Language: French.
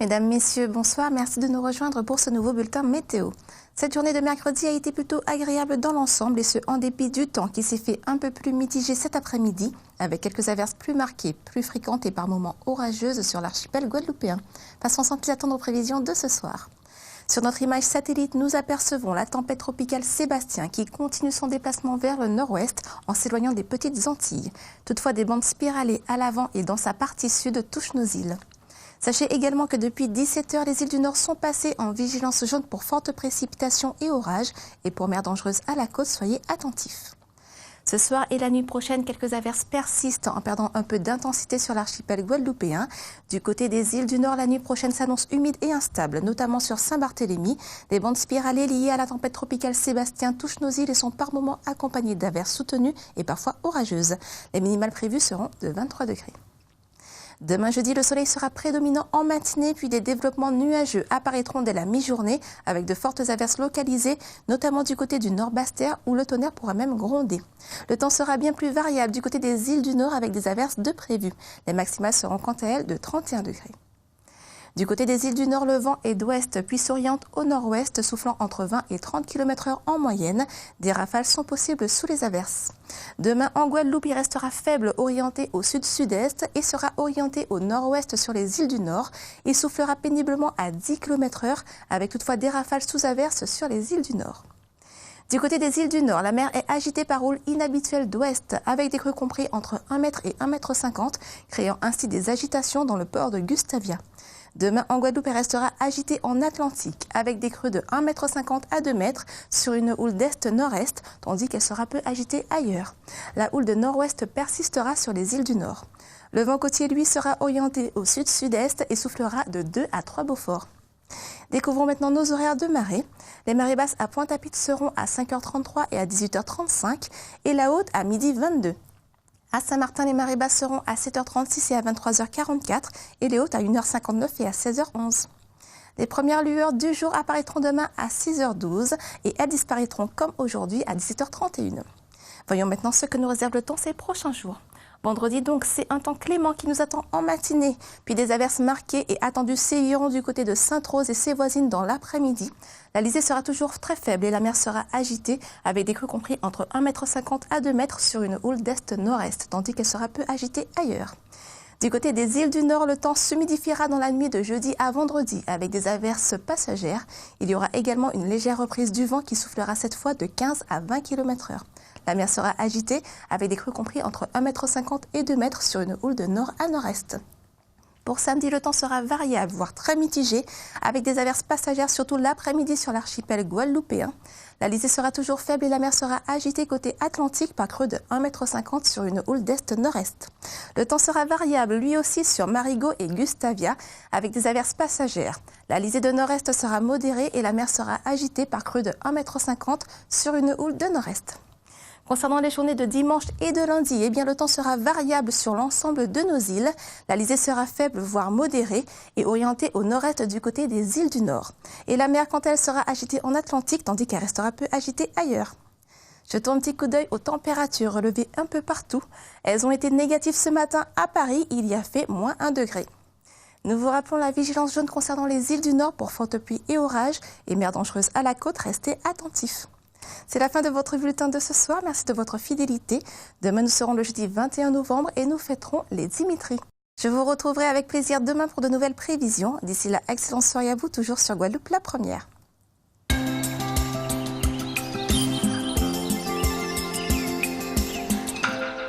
Mesdames, Messieurs, bonsoir. Merci de nous rejoindre pour ce nouveau bulletin météo. Cette journée de mercredi a été plutôt agréable dans l'ensemble et ce en dépit du temps qui s'est fait un peu plus mitigé cet après-midi avec quelques averses plus marquées, plus fréquentes et par moments orageuses sur l'archipel guadeloupéen. Passons sans plus attendre aux prévisions de ce soir. Sur notre image satellite, nous apercevons la tempête tropicale Sébastien qui continue son déplacement vers le nord-ouest en s'éloignant des petites Antilles. Toutefois, des bandes spiralées à l'avant et dans sa partie sud touchent nos îles. Sachez également que depuis 17 h, les îles du Nord sont passées en vigilance jaune pour fortes précipitations et orages. Et pour mer dangereuse à la côte, soyez attentifs. Ce soir et la nuit prochaine, quelques averses persistent en perdant un peu d'intensité sur l'archipel guadeloupéen. Du côté des îles du Nord, la nuit prochaine s'annonce humide et instable, notamment sur Saint-Barthélemy. Des bandes spiralées liées à la tempête tropicale Sébastien touchent nos îles et sont par moments accompagnées d'averses soutenues et parfois orageuses. Les minimales prévues seront de 23 degrés. Demain jeudi, le soleil sera prédominant en matinée, puis des développements nuageux apparaîtront dès la mi-journée avec de fortes averses localisées, notamment du côté du Nord-Basse-Terre où le tonnerre pourra même gronder. Le temps sera bien plus variable du côté des îles du Nord avec des averses de prévues. Les maximales seront quant à elles de 31 degrés. Du côté des îles du Nord, le vent est d'ouest puis s'oriente au nord-ouest, soufflant entre 20 et 30 km/h en moyenne. Des rafales sont possibles sous les averses. Demain, en Guadeloupe, il restera faible, orienté au sud-sud-est et sera orienté au nord-ouest sur les îles du Nord. Il soufflera péniblement à 10 km/h, avec toutefois des rafales sous averses sur les îles du Nord. Du côté des îles du Nord, la mer est agitée par houle inhabituelle d'ouest, avec des creux compris entre 1 m et 1,50 m, créant ainsi des agitations dans le port de Gustavia. Demain, en Guadeloupe, elle restera agitée en Atlantique, avec des creux de 1,50 m à 2 m sur une houle d'est-nord-est, tandis qu'elle sera peu agitée ailleurs. La houle de nord-ouest persistera sur les îles du Nord. Le vent côtier, lui, sera orienté au sud-sud-est et soufflera de 2 à 3 Beaufort. Découvrons maintenant nos horaires de marée. Les marées basses à Pointe-à-Pitre seront à 5h33 et à 18h35 et la haute à 12h22. À Saint-Martin, les marées basses seront à 7h36 et à 23h44 et les hautes à 1h59 et à 16h11. Les premières lueurs du jour apparaîtront demain à 6h12 et elles disparaîtront comme aujourd'hui à 17h31. Voyons maintenant ce que nous réserve le temps ces prochains jours. Vendredi donc, c'est un temps clément qui nous attend en matinée, puis des averses marquées et attendues séviront du côté de Sainte-Rose et ses voisines dans l'après-midi. La lisée sera toujours très faible et la mer sera agitée avec des creux compris entre 1,50 m à 2 m sur une houle d'est-nord-est, tandis qu'elle sera peu agitée ailleurs. Du côté des îles du Nord, le temps s'humidifiera dans la nuit de jeudi à vendredi avec des averses passagères. Il y aura également une légère reprise du vent qui soufflera cette fois de 15 à 20 km/h. La mer sera agitée avec des creux compris entre 1,50 m et 2 m sur une houle de nord à nord-est. Pour samedi, le temps sera variable, voire très mitigé, avec des averses passagères surtout l'après-midi sur l'archipel guadeloupéen. La lisée sera toujours faible et la mer sera agitée côté Atlantique par creux de 1,50 m sur une houle d'est-nord-est. Le temps sera variable lui aussi sur Marigot et Gustavia avec des averses passagères. La lisée de nord-est sera modérée et la mer sera agitée par creux de 1,50 m sur une houle de nord-est. Concernant les journées de dimanche et de lundi, eh bien, le temps sera variable sur l'ensemble de nos îles. La lisée sera faible, voire modérée, et orientée au nord-est du côté des îles du Nord. Et la mer, quant à elle, sera agitée en Atlantique, tandis qu'elle restera peu agitée ailleurs. Jetons un petit coup d'œil aux températures relevées un peu partout. Elles ont été négatives ce matin à Paris, il y a fait moins 1 degré. Nous vous rappelons la vigilance jaune concernant les îles du Nord pour fortes pluies et orages, et mer dangereuse à la côte, restez attentifs. C'est la fin de votre bulletin de ce soir. Merci de votre fidélité. Demain, nous serons le jeudi 21 novembre et nous fêterons les Dimitri. Je vous retrouverai avec plaisir demain pour de nouvelles prévisions. D'ici là, excellente soirée à vous, toujours sur Guadeloupe la première.